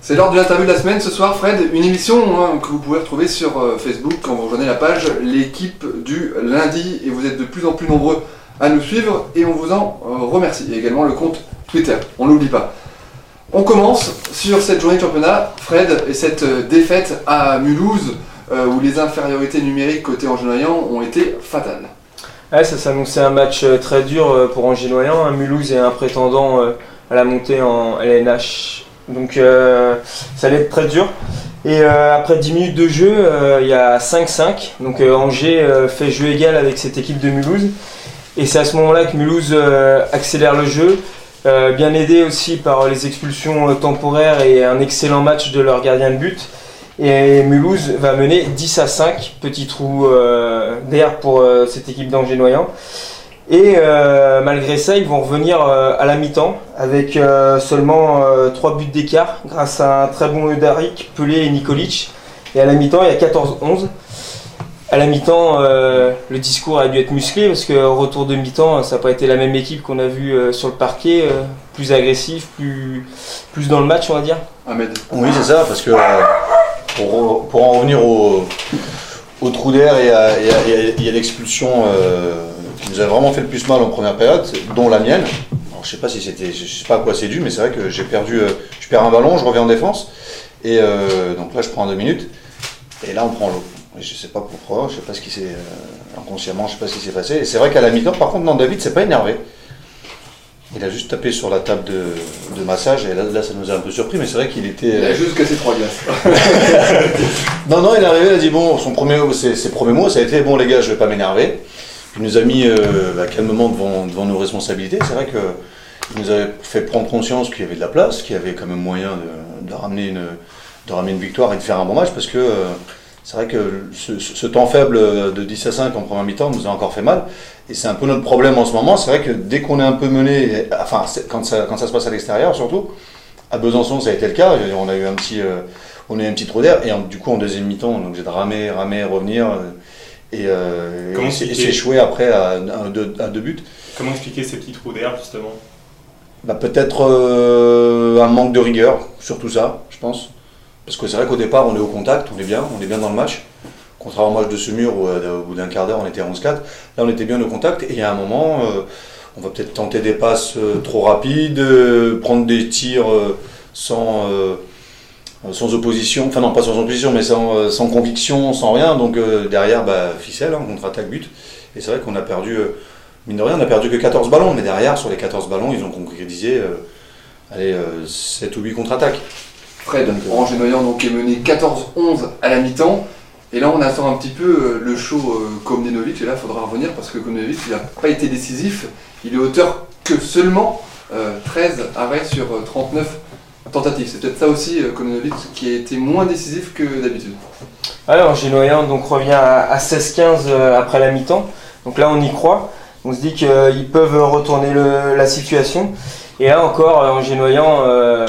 C'est l'heure de l'interview de la semaine ce soir, Fred, une émission que vous pouvez retrouver sur Facebook quand vous rejoignez la page L'équipe du lundi, et vous êtes de plus en plus nombreux à nous suivre et on vous en remercie. Et également le compte Twitter, on ne l'oublie pas. On commence sur cette journée de championnat, Fred, et cette défaite à Mulhouse où les infériorités numériques côté Angers-Noyant ont été fatales. Ouais, ça s'annonçait un match très dur pour Angers-Noyant. Mulhouse est un prétendant à la montée en LNH. Donc ça allait être très dur. Et après 10 minutes de jeu, il y a 5-5. Donc Angers fait jeu égal avec cette équipe de Mulhouse. Et c'est à ce moment-là que Mulhouse accélère le jeu. Bien aidé aussi par les expulsions temporaires et un excellent match de leur gardien de but. Et Mulhouse va mener 10-5. Petit trou d'air pour cette équipe d'Angers-Noyant. Et malgré ça, ils vont revenir à la mi-temps avec seulement 3 buts d'écart grâce à un très bon Eudaric, Pelé et Nikolic. Et à la mi-temps, il y a 14-11. À la mi-temps, le discours a dû être musclé parce qu'au retour de mi-temps, ça n'a pas été la même équipe qu'on a vue sur le parquet, plus agressif, plus dans le match, on va dire. Ahmed. Oui, c'est ça, parce que pour en revenir au trou d'air et à l'expulsion qui nous a vraiment fait le plus mal en première période, dont la mienne. Alors, je sais pas à quoi c'est dû, mais c'est vrai que je perds un ballon, je reviens en défense, et donc là je prends 2 minutes, et là on prend l'eau. Je sais pas pourquoi, je sais pas ce qui s'est inconsciemment, je sais pas ce qui s'est passé. Et c'est vrai qu'à la mi-temps, par contre, non, David s'est pas énervé. Il a juste tapé sur la table de massage, et là ça nous a un peu surpris, mais c'est vrai qu'il était. Il a juste cassé 3 glaces. non, il est arrivé, il a dit bon, ses premiers mots, ça a été bon les gars, je vais pas m'énerver. Il nous a mis calmement devant nos responsabilités. C'est vrai qu'il nous avait fait prendre conscience qu'il y avait de la place, qu'il y avait quand même moyen de ramener une victoire et de faire un bon match, parce que c'est vrai que ce temps faible de 10-5 en première mi-temps nous a encore fait mal. Et c'est un peu notre problème en ce moment. C'est vrai que dès qu'on est un peu mené, enfin quand ça se passe à l'extérieur surtout, à Besançon ça a été le cas, on a eu un petit trou d'air, et du coup en deuxième mi-temps on est obligé de ramer, revenir. Et s'échouer après à 2 buts. Comment expliquer ces petits trous d'air justement ? Peut-être un manque de rigueur, surtout ça, je pense. Parce que c'est vrai qu'au départ on est au contact, on est bien dans le match. Contrairement au match de Semur où au bout d'un quart d'heure on était 11-4. Là on était bien au contact, et il y a un moment on va peut-être tenter des passes trop rapides, prendre des tirs sans opposition, enfin non pas sans opposition, mais sans conviction, sans rien, donc derrière ficelle, contre-attaque, but. Et c'est vrai qu'on a perdu, mine de rien, on n'a perdu que 14 ballons, mais derrière sur les 14 ballons ils ont concrétisé 7 ou 8 contre-attaques. Fred, Angers-Noyant donc est mené 14-11 à la mi-temps, et là on attend un petit peu le show Komnenovic, et là il faudra revenir parce que Komnenovic il n'a pas été décisif, il est auteur que seulement 13 arrêts sur 39 tentative. C'est peut-être ça aussi, Komnenovic, qui a été moins décisif que d'habitude. Alors, Angers-Noyant donc revient à 16-15 après la mi-temps. Donc là, on y croit. On se dit qu'ils peuvent retourner la situation. Et là encore, Angers-Noyant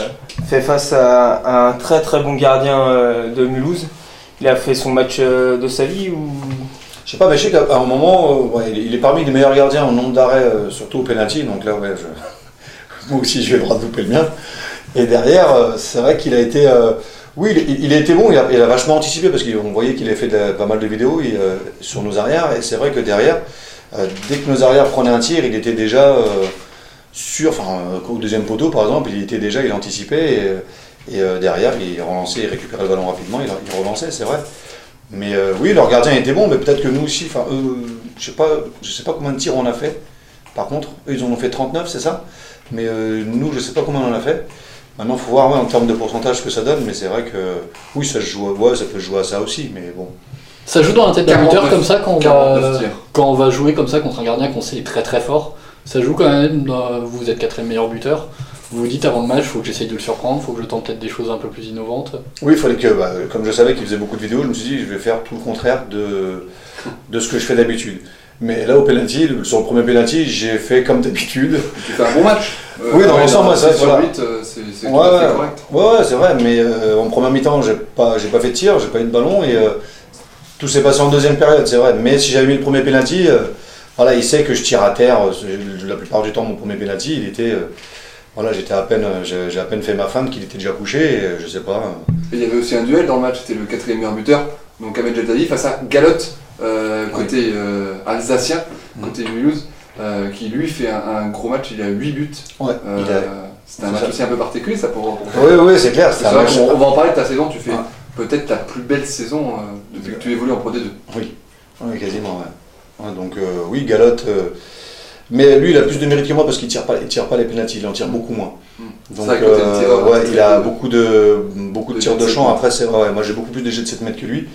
fait face à un très très bon gardien de Mulhouse. Il a fait son match de sa vie ou... Je sais pas, mais je sais qu'à un moment, il est parmi les meilleurs gardiens en nombre d'arrêts, surtout au penalty. Donc là, moi aussi, j'ai le droit de louper le mien. Et derrière, c'est vrai qu'il a été... il a été bon, il a vachement anticipé, parce qu'on voyait qu'il avait fait pas mal de vidéos sur nos arrières, et c'est vrai que derrière, dès que nos arrières prenaient un tir, il était déjà sûr, au deuxième poteau par exemple, il anticipait, et derrière, il relançait, il récupérait le ballon rapidement, il relançait, c'est vrai. Mais oui, leur gardien était bon, mais peut-être que nous aussi, je sais pas combien de tirs on a fait. Par contre, eux ils en ont fait 39, c'est ça ? Mais nous, je sais pas combien on en a fait. Maintenant, il faut voir en termes de pourcentage ce que ça donne, mais c'est vrai que oui, ça peut jouer à ça aussi, mais bon. Ça joue dans la tête d'un buteur comme ça quand on va jouer comme ça contre un gardien qu'on sait est très très fort. Ça joue quand même, vous êtes 4e meilleur buteur. Vous vous dites avant le match, il faut que j'essaye de le surprendre, il faut que je tente peut-être des choses un peu plus innovantes. Oui, il fallait que, comme je savais qu'il faisait beaucoup de vidéos, je me suis dit je vais faire tout le contraire de ce que je fais d'habitude. Mais là, au penalty, sur le premier penalty, j'ai fait comme d'habitude. Tu fais un bon match. Oui, dans l'ensemble, moi, ça, sur 8, c'est tout à fait correct. Ouais, c'est vrai, mais en première mi-temps, j'ai pas fait de tir, j'ai pas eu de ballon, et tout s'est passé en deuxième période, c'est vrai. Mais si j'avais mis le premier penalty, il sait que je tire à terre. La plupart du temps, mon premier penalty, il était Voilà, j'ai à peine fait ma femme qu'il était déjà couché, et je sais pas. Et il y avait aussi un duel dans le match, c'était le 4e meilleur buteur, donc Ahmed Jadali face à Galotte, côté alsacien, côté Mulhouse, qui lui fait un gros match, il a 8 buts. Ouais, c'était un match aussi un peu particulier ça pour. Oui, c'est clair. C'est vrai on va en parler de ta saison, tu fais peut-être ta plus belle saison depuis que tu évolues en Pro D2. Oui, quasiment, ouais. Donc oui, Galotte. Mais lui, il a plus de mérite que moi parce qu'il tire pas les pénaltys, il en tire beaucoup moins. Donc il a beaucoup de tirs de champ. Après, c'est vrai, moi j'ai beaucoup plus de jets de 7 mètres que lui.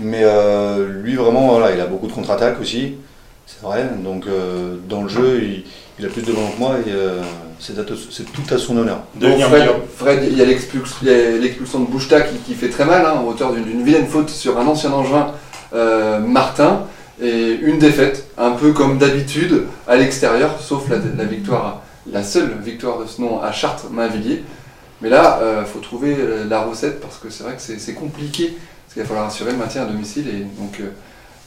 Mais lui, vraiment, voilà, il a beaucoup de contre-attaques aussi. C'est vrai. Donc dans le jeu, il a plus de ballons que moi et c'est tout à son honneur. Donc, Fred, il y a l'expulsion de Bouchta qui fait très mal, en hauteur d'une vilaine faute sur un ancien Angevin, Martin. Et une défaite, un peu comme d'habitude, à l'extérieur, sauf la victoire, la seule victoire de ce nom à Chartres-Mainvilliers. Mais là, il faut trouver la recette parce que c'est vrai que c'est compliqué, parce qu'il va falloir assurer le maintien à domicile et donc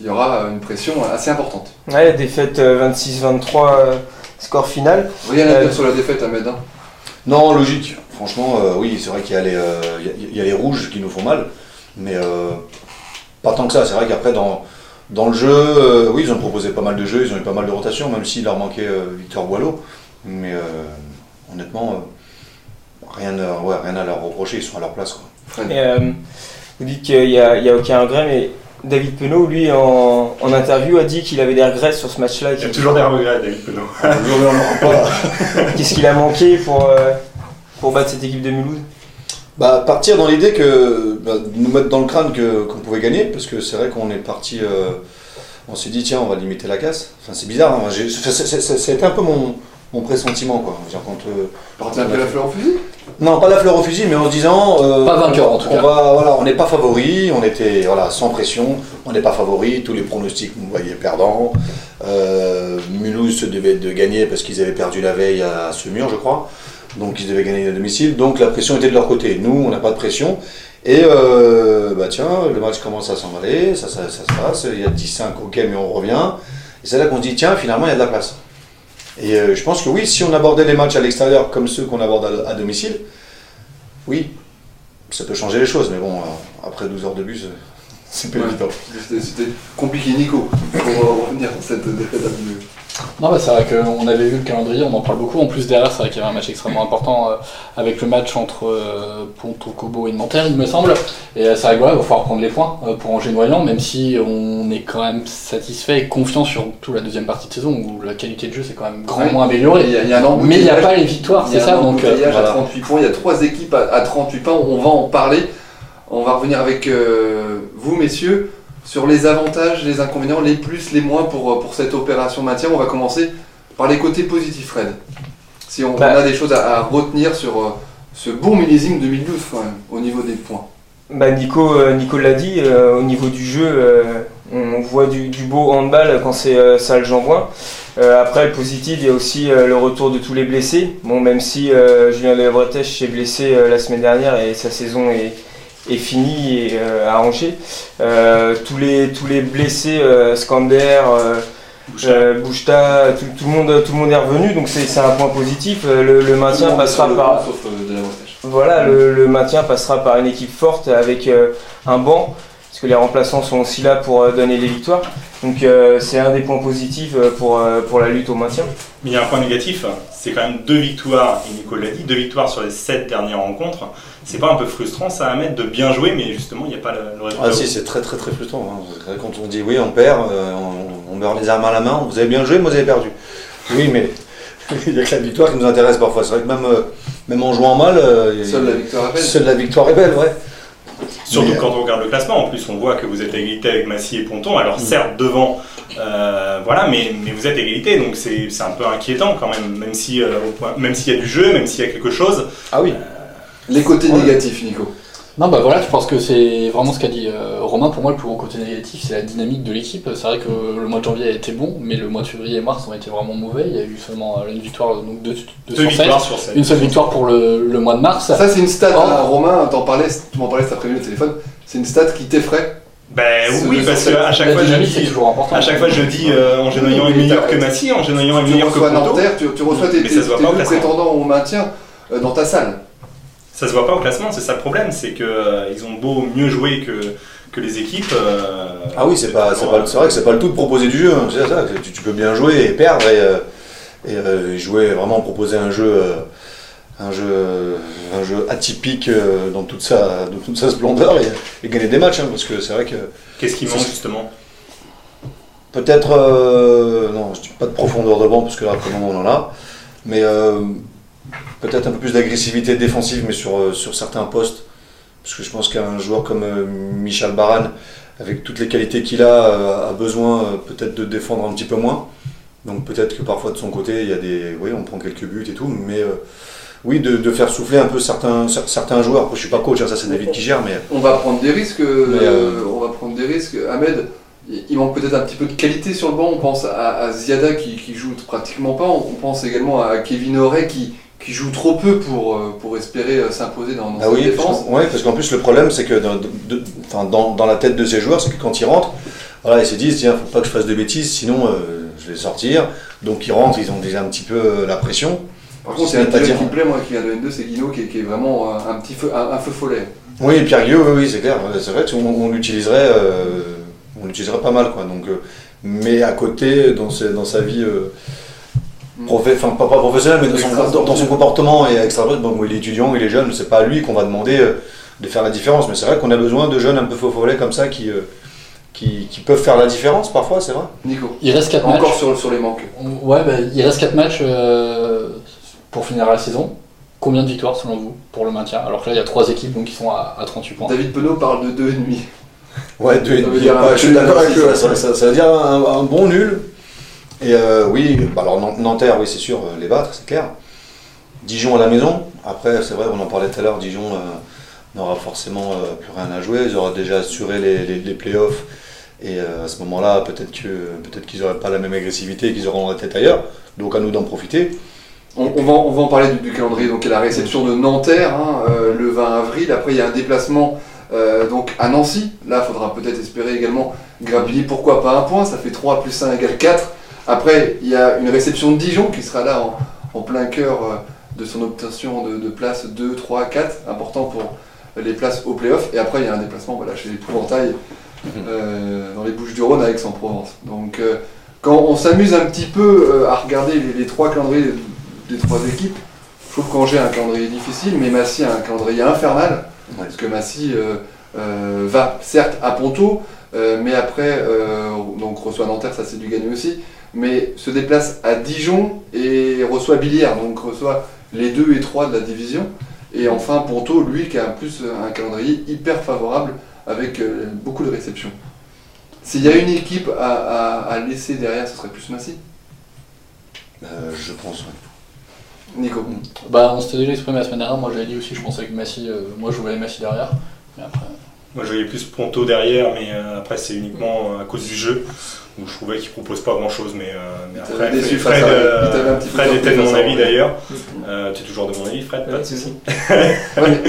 il y aura une pression assez importante. Ouais, défaite 26-23, score final. Rien à dire sur la défaite, Ahmed. Non, logique. Franchement, oui, c'est vrai qu'il y a les rouges qui nous font mal, mais pas tant que ça. C'est vrai qu'après, dans le jeu, oui, ils ont proposé pas mal de jeux, ils ont eu pas mal de rotations, même s'il leur manquait Victor Boileau. Mais honnêtement, rien à leur reprocher, ils sont à leur place. Quoi. Et, vous dites qu'il n'y a aucun regret, mais David Penaud, lui, en interview, a dit qu'il avait des regrets sur ce match-là. Il y a toujours des regrets, David Penaud. Qu'est-ce qu'il a manqué pour battre cette équipe de Mulhouse? Partir dans l'idée de nous mettre dans le crâne qu'on pouvait gagner, parce que c'est vrai qu'on est parti, on s'est dit tiens on va limiter la casse. Enfin c'est bizarre, hein, c'était un peu mon pressentiment quoi. Partir un peu la fleur au fusil ? Non, pas la fleur au fusil, mais en se disant pas vainqueur en tout cas. On n'est pas favori, on était sans pression, on n'est pas favori, tous les pronostics nous voyaient perdants. Mulhouse se devait de gagner parce qu'ils avaient perdu la veille à Semur je crois. Donc ils devaient gagner à domicile, donc la pression était de leur côté. Nous, on n'a pas de pression. Et tiens, le match commence à s'en aller, ça se passe, il y a 10-5, ok, mais on revient. Et c'est là qu'on se dit, tiens, finalement, il y a de la place. Et je pense que oui, si on abordait les matchs à l'extérieur comme ceux qu'on aborde à domicile, oui, ça peut changer les choses. Mais bon, après 12 heures de bus, c'est pas évident. C'était compliqué, Nico, pour revenir sur cette défaite à Mulhouse. Non, c'est vrai qu'on avait vu le calendrier, on en parle beaucoup. En plus, derrière, c'est vrai qu'il y avait un match extrêmement important avec le match entre Ponto Combo et Nanterre, il me semble. Et c'est vrai qu'il va falloir prendre les points pour Angers-Noyant, même si on est quand même satisfait et confiant sur toute la deuxième partie de saison où la qualité de jeu s'est quand même grandement améliorée. Mais il n'y a pas les victoires, c'est ça. Donc, à 38 points, il y a 3 équipes à 38 points, on va en parler. On va revenir avec vous, messieurs. Sur les avantages, les inconvénients, les plus, les moins pour cette opération maintien. On va commencer par les côtés positifs, Fred. Si on a des choses à retenir sur ce bon millésime de Mulhouse au niveau des points. Nico l'a dit, au niveau du jeu, on voit du beau handball quand c'est ça le jambouin. Après le positif, il y a aussi le retour de tous les blessés. Bon, même si Julien Levretèche est blessé la semaine dernière et sa saison est fini à Angers. Tous les blessés, Skander, Bouchta, tout le monde est revenu, donc c'est un point positif. Le maintien passera par. Voilà, le maintien passera par une équipe forte avec un banc, parce que les remplaçants sont aussi là pour donner les victoires. Donc c'est un des points positifs pour la lutte au maintien. Mais il y a un point négatif, c'est quand même 2 victoires, et Nico l'a dit, 2 victoires sur les 7 dernières rencontres. C'est pas un peu frustrant ça à mettre de bien jouer, mais justement il n'y a pas le résultat. Ah si, c'est très très très frustrant. Hein. Quand on dit oui on perd, on meurt les armes à la main, vous avez bien joué, mais vous avez perdu. Oui mais il n'y a que la victoire qui nous intéresse parfois. C'est vrai que même en jouant mal, seule la victoire est belle. Seule la victoire est belle, ouais. Surtout quand on regarde le classement, en plus on voit que vous êtes à égalité avec Massy et Ponton, alors certes devant, mais vous êtes à égalité, donc c'est un peu inquiétant quand même s'il y a du jeu, même s'il y a quelque chose. Ah oui. Les côtés négatifs, Nico. Non, je pense que c'est vraiment ce qu'a dit Romain. Pour moi, le plus gros côté négatif, c'est la dynamique de l'équipe. C'est vrai que le mois de janvier a été bon, mais le mois de février et mars ont été vraiment mauvais. Il y a eu seulement une victoire, donc 2 sur 7. Une seule victoire pour le mois de mars. Ça, c'est une stat, Romain, tu m'en parlais cet après-midi au téléphone. C'est une stat qui t'effraie Oui, parce qu'à chaque fois je dis Angers-Noyant est meilleur que Massy, Angers-Noyant est meilleur que Ponto. Nanterre, tu reçois tes prétendants au maintien dans ta salle. Ça se voit pas au classement, c'est ça le problème, c'est qu'ils ont beau mieux jouer que les équipes. Ah oui, c'est vrai que c'est pas le tout de proposer du jeu, hein, c'est ça, tu peux bien jouer et perdre et jouer, vraiment proposer un jeu atypique dans toute sa splendeur et gagner des matchs, hein, parce que c'est vrai que... Qu'est-ce qui manque justement? Peut-être, non, je dis pas de profondeur de banc, parce que là, pour le moment, on en a, mais peut-être un peu plus d'agressivité défensive, mais sur certains postes, parce que je pense qu'un joueur comme Michel Barane, avec toutes les qualités qu'il a besoin peut-être de défendre un petit peu moins, donc peut-être que parfois de son côté, il y a oui, on prend quelques buts et tout, mais... oui, de faire souffler un peu certains joueurs. Après, je suis pas coach, hein, ça c'est David qui gère, mais... On va prendre des risques, Ahmed, il manque peut-être un petit peu de qualité sur le banc. On pense à Ziada qui joue pratiquement pas. On pense également à Kevin Auret qui joue trop peu pour espérer s'imposer dans cette défense. Oui, parce qu'en plus le problème c'est que dans la tête de ces joueurs, c'est que quand ils rentrent, voilà, ils se disent tiens, faut pas que je fasse de bêtises, sinon je vais sortir. Donc ils rentrent, ils ont déjà un petit peu la pression. Par contre, c'est un tireur qui me plaît, moi, qui vient de N2, c'est Guino, qui est vraiment un feu follet. Oui, Pierre Guillot, oui, c'est clair. C'est vrai qu'on l'utiliserait pas mal, quoi. Donc, mais à côté, dans sa vie, pas professionnelle, mais dans son comportement et extra, bon, il est étudiant, il est jeune, c'est pas à lui qu'on va demander de faire la différence. Mais c'est vrai qu'on a besoin de jeunes un peu feu follet comme ça qui peuvent faire la différence parfois, c'est vrai. Nico, il reste 4 matchs. Encore sur les manques. Ouais, il reste 4 matchs. Pour finir la saison, combien de victoires selon vous pour le maintien? Alors que là il y a 3 équipes donc qui sont à 38 points. David Penaud parle de 2,5. Ouais, 2,5. Je suis d'accord avec eux, ça veut dire un bon nul. Et oui, alors Nanterre, oui c'est sûr, les battre, c'est clair. Dijon à la maison, après c'est vrai, on en parlait tout à l'heure, Dijon n'aura forcément plus rien à jouer, ils auront déjà assuré les playoffs. Et à ce moment-là, peut-être qu'ils n'auraient pas la même agressivité et qu'ils auront la tête ailleurs. Donc à nous d'en profiter. On va en parler du calendrier. Donc il y a la réception de Nanterre le 20 avril. Après il y a un déplacement donc à Nancy. Là il faudra peut-être espérer également grappiller, pourquoi pas un point. Ça fait 3 plus 1 égale 4. Après il y a une réception de Dijon qui sera là en plein cœur de son obtention de places 2, 3, 4. Important pour les places au play-off. Et après il y a un déplacement chez l'Épouvantail dans les Bouches-du-Rhône à Aix-en-Provence. Donc quand on s'amuse un petit peu à regarder les 3 calendriers des 3 équipes, je trouve qu'Angers a un calendrier difficile, mais Massy a un calendrier infernal, parce que Massy va certes à Ponto, mais après donc reçoit Nanterre, ça c'est du gagné aussi, mais se déplace à Dijon et reçoit Billière, donc reçoit les 2 et 3 de la division, et enfin Ponto, lui qui a en plus un calendrier hyper favorable avec beaucoup de réceptions. S'il y a une équipe à laisser derrière, ce serait plus Massy. Je pense, oui. Nico. On s'était déjà exprimé la semaine dernière, moi j'avais dit aussi je pensais que Massy, moi je voyais Massy derrière, mais après... Moi je voyais plus Ponto derrière, mais après c'est uniquement à cause du jeu, où je trouvais qu'il propose pas grand chose, mais après Fred était de mon avis d'ailleurs. Tu es toujours de mon avis Fred, pas de soucis.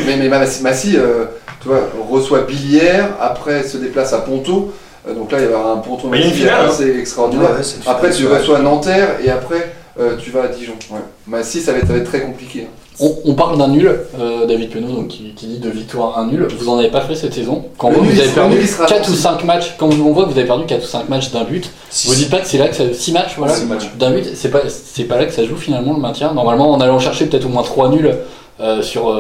mais Massy, tu vois, reçoit Billière, après se déplace à Ponto, donc là il va y avoir un Ponto assez extraordinaire. Après tu reçois Nanterre et après tu vas à Dijon. Ouais. Massy, ça va être très compliqué. On parle d'un nul, David Penaud, donc qui dit 2 victoires, 1 nul. Vous en avez pas fait cette saison. Quand vous avez perdu 4 ou 5 matchs, quand on voit que vous avez perdu 4 ou 5 matchs d'un but, vous dites pas que c'est là que ça... 6 matchs, voilà, d'un but, c'est pas là que ça joue finalement le maintien. Normalement, en allant chercher peut-être au moins 3 nuls sur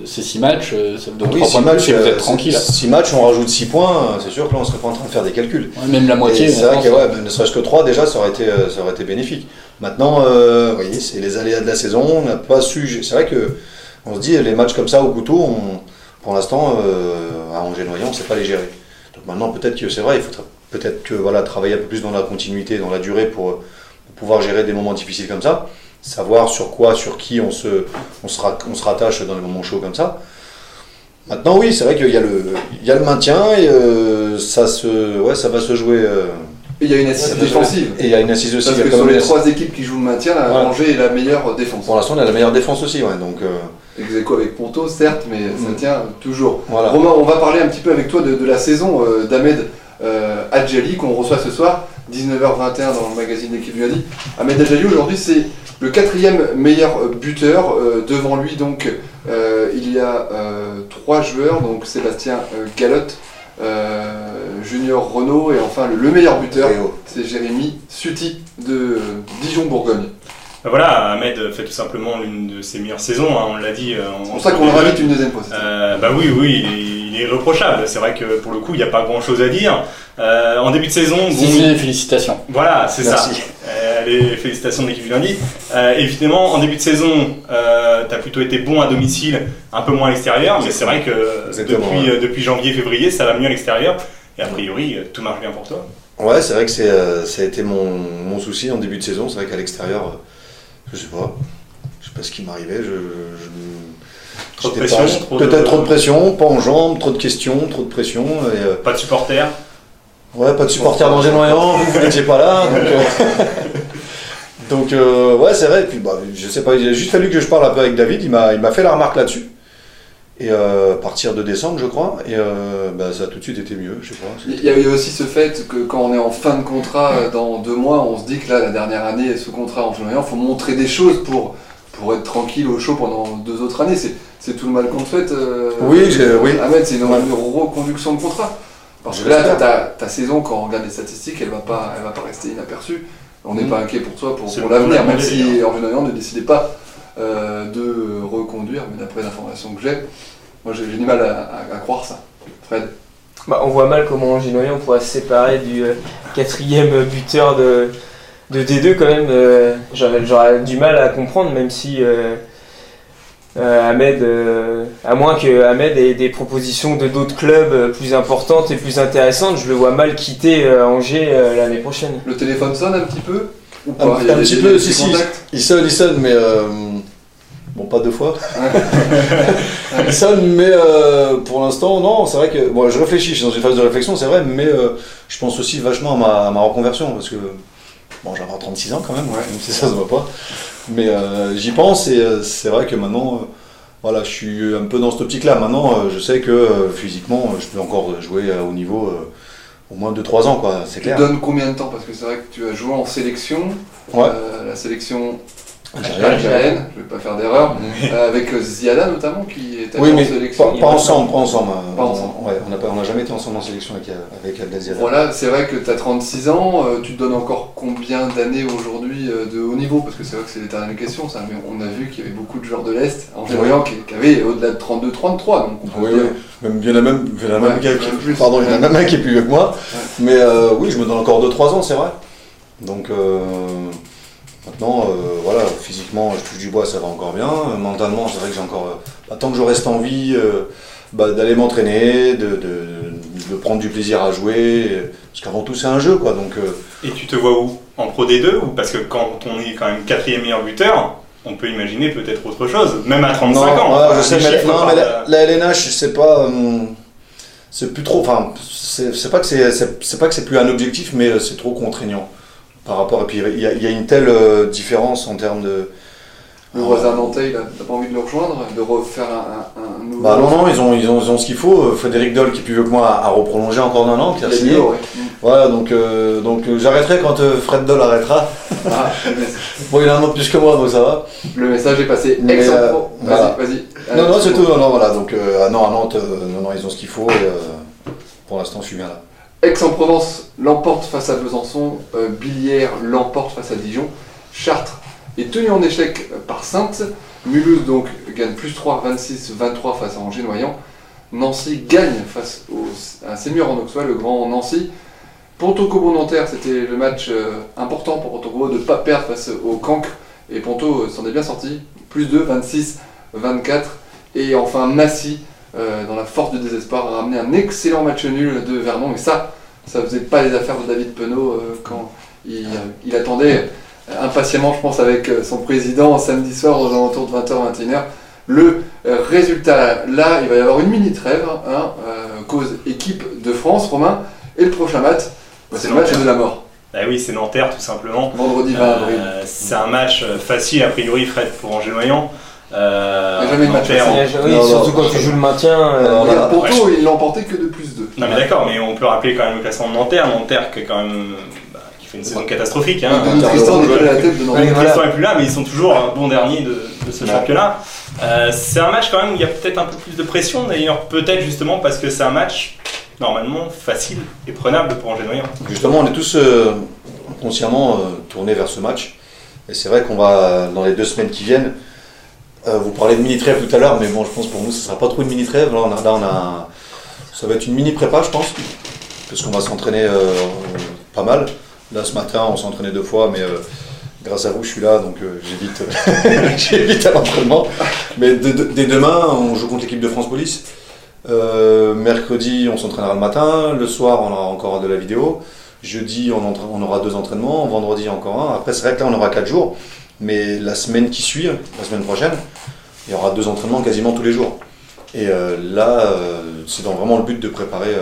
ces 6 matchs, ça vous donne 3 points de plus et vous êtes tranquille. 6 matchs, on rajoute 6 points, c'est sûr que là on serait pas en train de faire des calculs. Ouais, même la moitié. C'est vrai que ne serait-ce que 3 déjà, ça aurait été bénéfique. Maintenant, vous voyez, c'est les aléas de la saison, on n'a pas su. C'est vrai que on se dit les matchs comme ça au couteau, pour l'instant, à Angers-Noyant, on ne sait pas les gérer. Donc maintenant, peut-être que c'est vrai, il faut peut-être que travailler un peu plus dans la continuité, dans la durée pour pouvoir gérer des moments difficiles comme ça, savoir sur qui on se rattache dans les moments chauds comme ça. Maintenant, oui, c'est vrai qu'il y a le maintien et ça va se jouer. Et il y a une assise défensive. Et il y a une assise aussi. Parce que sur les 3 équipes qui jouent le maintien, Angers est la meilleure défense. Pour l'instant, on a la meilleure défense aussi, ouais. Donc Ex-aequo avec Ponto, certes, mais ça tient toujours. Voilà. Romain, on va parler un petit peu avec toi de la saison d'Ahmed Adjali qu'on reçoit ce soir, 19h21 dans le magazine L'équipe du lundi. Ahmed Adjali aujourd'hui c'est le 4e meilleur buteur. Devant lui donc il y a 3 joueurs, donc Sébastien Galotte, Junior Renault et enfin le meilleur buteur, c'est Jérémy Suti de Dijon-Bourgogne. Voilà, Ahmed fait tout simplement l'une de ses meilleures saisons, on l'a dit. C'est pour ça qu'on le réinvite une deuxième fois. Oui, il est irréprochable. C'est vrai que pour le coup, il n'y a pas grand chose à dire. En début de saison. Félicitations. Voilà, c'est Merci. Ça. Les félicitations de l'équipe du lundi. Évidemment, en début de saison, tu as plutôt été bon à domicile, un peu moins à l'extérieur, mais c'est vrai que depuis janvier-février, ça va mieux à l'extérieur. Et a priori, tout marche bien pour toi. Ouais, c'est vrai que ça a été mon souci en début de saison. C'est vrai qu'à l'extérieur, je sais pas ce qui m'arrivait. Trop de pression, peut-être trop de pression, pas en jambes, trop de questions, trop de pression. Pas de supporters. Ouais, pas de supporters d'Angers-Noyant, vous n'étiez pas là. Donc ouais, c'est vrai. Et puis je sais pas, il a juste fallu que je parle un peu avec David. Il m'a fait la remarque là-dessus. Et à partir de décembre, je crois, et ça a tout de suite été mieux, je sais pas. Il y a eu aussi ce fait que quand on est en fin de contrat dans 2 mois, on se dit que là, la dernière année, ce contrat en Angers-Noyant, il faut montrer des choses pour être tranquille au chaud pendant 2 autres années. C'est tout le mal qu'on te souhaite. Oui. Ahmed, c'est une reconduction de contrat. Parce que là, ta saison, quand on regarde les statistiques, elle va pas rester inaperçue. On n'est pas inquiet pour toi, pour l'avenir, même si Angers-Noyant ne décidait pas de reconduire, mais d'après l'information que j'ai, moi j'ai du mal à croire ça. Fred? On voit mal comment Angers-Noyant pourra se séparer du 4e buteur de D2 quand même. J'aurais du mal à comprendre, même si Ahmed, à moins que Ahmed ait des propositions de d'autres clubs plus importantes et plus intéressantes, je le vois mal quitter Angers l'année prochaine. Le téléphone sonne un petit peu ou pas? Un petit peu, si. Il sonne, mais bon, pas 2 fois. Il sonne, mais pour l'instant, non. C'est vrai que je réfléchis, je suis dans une phase de réflexion, c'est vrai, mais je pense aussi vachement à ma reconversion, parce que j'ai avoir 36 ans quand même, même si ça se voit pas. Mais j'y pense, et c'est vrai que maintenant, je suis un peu dans cette optique-là. Maintenant, je sais que physiquement, je peux encore jouer à haut niveau au moins 2-3 ans, quoi, c'est clair. Tu donnes combien de temps? Parce que c'est vrai que tu as joué en sélection, la sélection algérienne, je ne vais pas faire d'erreur, avec Ziada notamment qui est allé en sélection. Pas ensemble. Pas ensemble. Ouais, on n'a jamais été ensemble en sélection avec Abdel Ziada. Voilà, c'est vrai que tu as 36 ans, tu te donnes encore combien d'années aujourd'hui de haut niveau? Parce que c'est vrai que c'est l'éternelle question, ça, mais on a vu qu'il y avait beaucoup de joueurs de l'Est, Angers-Noyant qui avaient au-delà de 32-33, donc on peut dire... Même il y en a même un qui est plus vieux que moi, mais je me donne encore 2-3 ans, c'est vrai. Donc maintenant, physiquement, je touche du bois, ça va encore bien. Mentalement, c'est vrai que j'ai encore... tant que je reste en vie, d'aller m'entraîner, de prendre du plaisir à jouer, parce qu'avant tout, c'est un jeu, quoi. Donc, Et tu te vois où? En Pro D2? Ou parce que quand on est quand même 4e meilleur buteur, on peut imaginer peut-être autre chose, même à 35 ans. Je sais, mais la LNH, c'est pas... c'est plus trop... Enfin, c'est pas que c'est plus un objectif, mais c'est trop contraignant. Par rapport, et puis il y a une telle différence en termes de... Le voisin nantais, t'as pas envie de le rejoindre, de refaire un nouveau... Non, ils ont ce qu'il faut. Frédéric Doll, qui est plus vieux que moi, a reprolongé encore d'1 an, qui a signé. Voilà, donc j'arrêterai quand Fred Doll arrêtera. Bon, il a un an de plus que moi, donc ça va. Le message est passé. Ex-pro. Vas-y. Non, c'est tout. Non, voilà. Donc à Nantes, ils ont ce qu'il faut. Et, pour l'instant, je suis bien là. Aix-en-Provence l'emporte face à Besançon, Billière l'emporte face à Dijon, Chartres est tenu en échec par Saintes, Mulhouse donc gagne +3, 26-23 face à Angers-Noyant, Nancy gagne face à Sémiur-en-Auxois, le grand Nancy. Ponto-Cobo-Nanterre, c'était le match important pour Ponto-Cobo de ne pas perdre face au Cancre, et Ponto s'en est bien sorti, +2, 26-24, et enfin Massy, dans la force du désespoir, a ramené un excellent match nul de Vernon, et ça faisait pas les affaires de David Penaud quand il attendait impatiemment, je pense, avec son président samedi soir aux alentours de 20h-21h. Le résultat, là, il va y avoir une mini trêve, cause équipe de France, Romain, et le prochain match, c'est le match de la mort. Oui, c'est Nanterre tout simplement. Vendredi 20 avril. C'est un match facile a priori, Fred, pour Angers-Noyant. jamais de match Oui, surtout quand tu joues le maintien. Ponto, il l'a emporté que de +2. Non mais d'accord, mais on peut rappeler quand même le classement de Nanterre qui est quand même qui fait une saison catastrophique. Hein. Tristan n'est plus à la tête de Nanterre. Tristan n'est plus là, mais ils sont toujours un bon dernier de ce championnat. C'est un match quand même où il y a peut-être un peu plus de pression, d'ailleurs peut-être justement parce que c'est un match normalement facile et prenable pour Angers-Noyant. Justement, on est tous consciemment tournés vers ce match. Et c'est vrai qu'on va, dans les 2 semaines qui viennent, vous parlez de mini-trêve tout à l'heure, mais bon, je pense pour nous, ce ne sera pas trop une mini-trêve. Là, ça va être une mini-prépa, je pense, parce qu'on va s'entraîner pas mal. Là, ce matin, on s'est entraîné 2 fois, mais grâce à vous, je suis là, donc j'évite à l'entraînement. Mais dès demain, on joue contre l'équipe de France Police. Mercredi, on s'entraînera le matin. Le soir, on aura encore de la vidéo. Jeudi, on aura 2 entraînements. Vendredi, encore 1. Après, c'est vrai que là, on aura 4 jours. Mais la semaine qui suit, la semaine prochaine, il y aura 2 entraînements quasiment tous les jours. Et là, c'est dans vraiment le but de préparer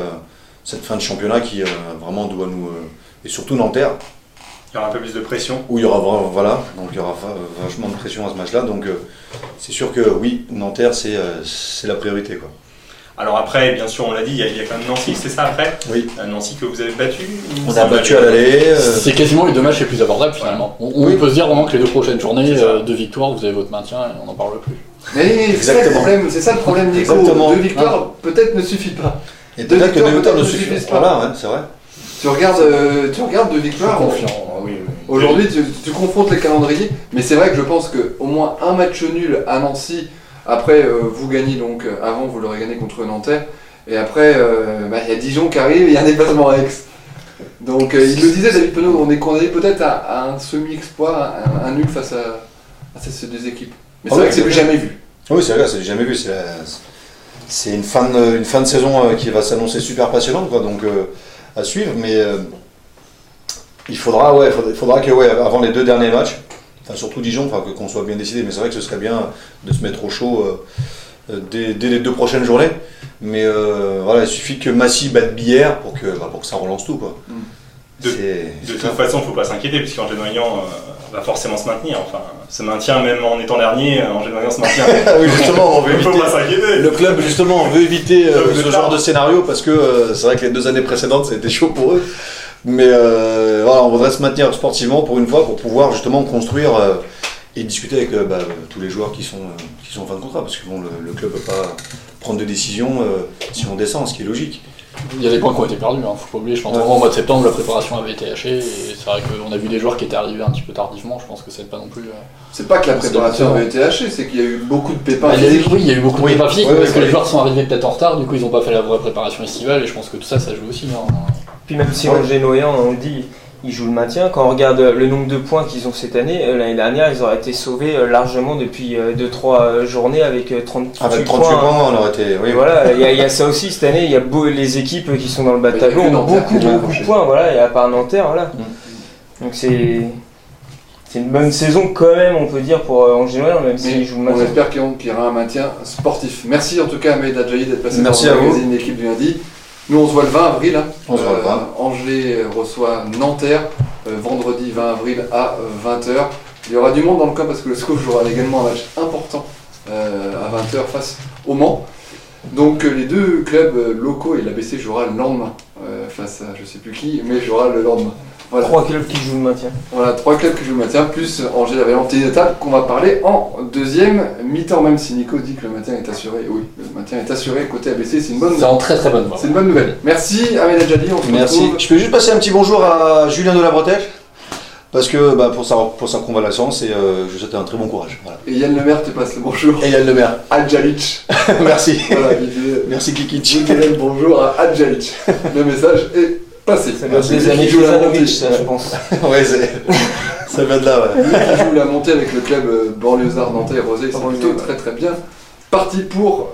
cette fin de championnat qui vraiment doit nous... et surtout Nanterre. Il y aura un peu plus de pression. Où il y aura voilà, donc il y aura vachement de pression à ce match-là. Donc c'est sûr que oui, Nanterre, c'est la priorité, quoi. Alors après, bien sûr, on l'a dit, il y a quand même Nancy, c'est ça après? Oui. Nancy que vous avez battu? On a battu à l'aller. C'est quasiment les 2 matchs les plus abordables finalement. On peut se dire vraiment que les 2 prochaines journées de victoire, vous avez votre maintien et on n'en parle plus. Mais c'est ça le problème, Nico. Exactement. 2 victoires peut-être ne suffit pas. Et peut-être que 2 victoires ne suffisent pas. Voilà, ouais, c'est vrai. Tu regardes 2 victoires. Confiant. Oui. Aujourd'hui, tu confrontes les calendriers, mais c'est vrai que je pense qu'au moins un match nul à Nancy. Après, vous gagnez donc, avant vous l'aurez gagné contre Nanterre, et après, il y a Dijon qui arrive, il y a un déplacement à Aix. Donc il le disait, David Penaud, on est condamné peut-être à un semi-exploit, un nul face à ces 2 équipes. Mais c'est vrai que c'est plus jamais vu. Oui, c'est vrai, c'est jamais vu. C'est une fin de saison qui va s'annoncer super passionnante, quoi, donc à suivre, mais il faudra que avant les 2 derniers matchs, surtout Dijon, qu'on soit bien décidé, mais c'est vrai que ce serait bien de se mettre au chaud dès les 2 prochaines journées. Mais voilà, il suffit que Massy batte Billère pour que ça relance tout, quoi. De toute façon, il ne faut pas s'inquiéter, puisque Angers-Noyant va forcément se maintenir. Enfin, se maintient même en étant dernier, Angers-Noyant se maintient. Oui, justement, on veut éviter. Il ne faut pas s'inquiéter. Le club, justement, veut éviter ce genre de scénario parce que c'est vrai que les 2 années précédentes, ça a été chaud pour eux. Mais voilà, on voudrait se maintenir sportivement pour une fois, pour pouvoir justement construire et discuter avec tous les joueurs qui sont en fin de contrat, parce que bon, le club ne peut pas prendre de décision si on descend, ce qui est logique. Il y a des points qui ont été perdus, faut pas oublier, je pense vraiment au mois de septembre la préparation avait été hachée et c'est vrai qu'on a vu des joueurs qui étaient arrivés un petit peu tardivement, je pense que c'est pas non plus... C'est pas que la préparation avait été hachée, c'est qu'il y a eu beaucoup de pépins. Il y a eu beaucoup de pépins physiques, parce que les joueurs sont arrivés peut-être en retard, du coup ils n'ont pas fait la vraie préparation estivale et je pense que tout ça joue aussi. Puis même si Angers-Noyant, on le dit, ils jouent le maintien, quand on regarde le nombre de points qu'ils ont cette année, l'année dernière ils auraient été sauvés largement depuis 2-3 journées avec 38 points. Avec 38 points, on aurait été... Oui. Voilà, il y a ça aussi cette année, il y a les équipes qui sont dans le bas de tableau ont beaucoup de points, voilà, et à part Nanterre, voilà. Donc c'est une bonne saison quand même, on peut dire, pour Angers-Noyant, même s'ils jouent le maintien. On espère qu'il y aura un maintien sportif. Merci en tout cas à Ahmed Adjaï d'être passé dans le magazine L'équipe du lundi. Nous on se voit le 20 avril, hein. On se voit le 20. Angers reçoit Nanterre, vendredi 20 avril à 20h. Il y aura du monde dans le camp parce que le SCO jouera également un match important à 20h face au Mans. Donc les 2 clubs locaux et l'ABC jouera le lendemain face à je sais plus qui, mais jouera le lendemain. Voilà. 3 clubs qui jouent le maintien. Voilà, 3 clubs qui jouent le maintien, plus Angers la Vaillante et Table qu'on va parler en deuxième mi-temps, même si Nico dit que le maintien est assuré. Oui, le maintien est assuré côté ABC, c'est une bonne nouvelle. C'est en très très bonne voie. C'est une bonne nouvelle. Merci Ahmed Adjali, on se retrouve. Je peux juste passer un petit bonjour à Julien de la Bretèche, parce que pour sa convalescence, et je souhaite un très bon courage. Voilà. Et Yann Lemaire te passe le bonjour. Et Yann Lemaire. Adjalic. Merci. Voilà, merci Kikic. Je dirais le bonjour à Adjalic. Le message est passé. Ça doit être des années joue la montée, ça je pense. Ouais, ça vient de là, ouais. Qui joue la montée avec le club banlieusard nantais et Rosé, c'est plutôt très très bien parti pour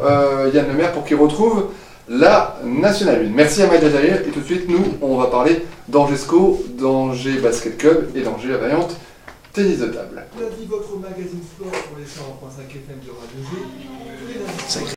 Yann Lemaire pour qu'il retrouve la Nationale 1. Merci à Ahmed Adjaï et tout de suite nous on va parler d'Angesco, d'Angers Basket Club et d'Angers la Vaillante tennis de table. Lundi, votre magazine sport pour les 100.5 FM de Radio G.